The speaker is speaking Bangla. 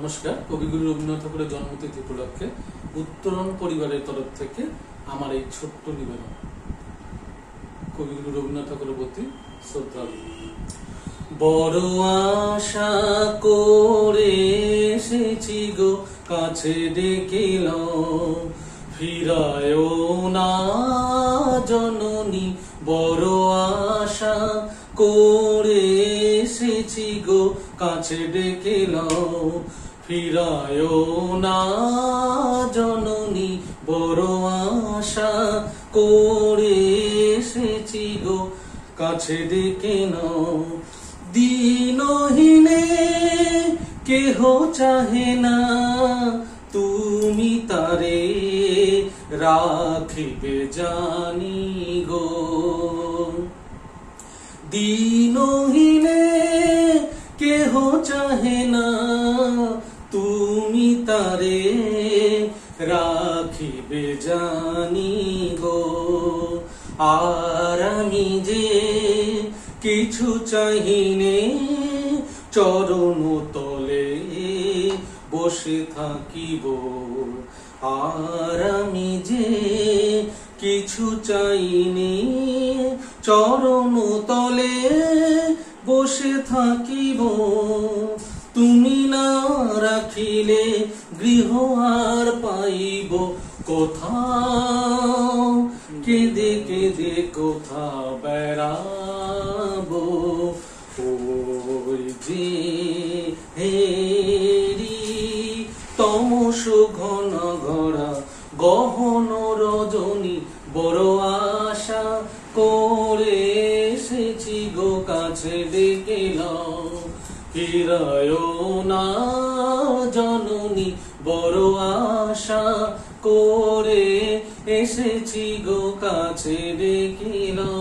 নমস্কার। কবিগুরু রবীন্দ্রনাথ ঠাকুরের জন্মতিথি উপলক্ষে উত্তরণ পরিবারের তরফ থেকে আমার এই ছোট্ট নিবেদন কবিগুরু রবীন্দ্রনাথ ঠাকুরের প্রতি শ্রদ্ধা। বড় আশা করে এসেছি গো, কাছে ডেকিল ফিরায়ও না জননী। বড় আশা করে এসেছি গো, কাছে ডেকিল ফিরায়ও না জননী। বড় আশা করে এসেছি গো, কাছে ডেকে নাও। দিনহীনে কেহ চাহে না, তুমি তারে রাখিবে জানি গো। দিনহীনে কেহ চাহে না, তুমি তারে রাখিবে জানি গো। আর আমি যে কিছু চাহিনে, চরণ তলে বসে থাকিব। আর আমি যে কিছু চাইনি, চরণ তলে বসে থাকিব। তুমি না রাখিলে গৃহ আর পাইব কোথাও, কেঁদে কেঁদে কোথা বেড়াবো। ওই যে হেরি তমস ঘন ঘরা গহন রজনী, বড় আশা করে এসেছি গো, কাছে ডেকে নাও ফিরায়ও না জননী। বড় আশা করে এসেছি গো, কাছে ডেকে নাও।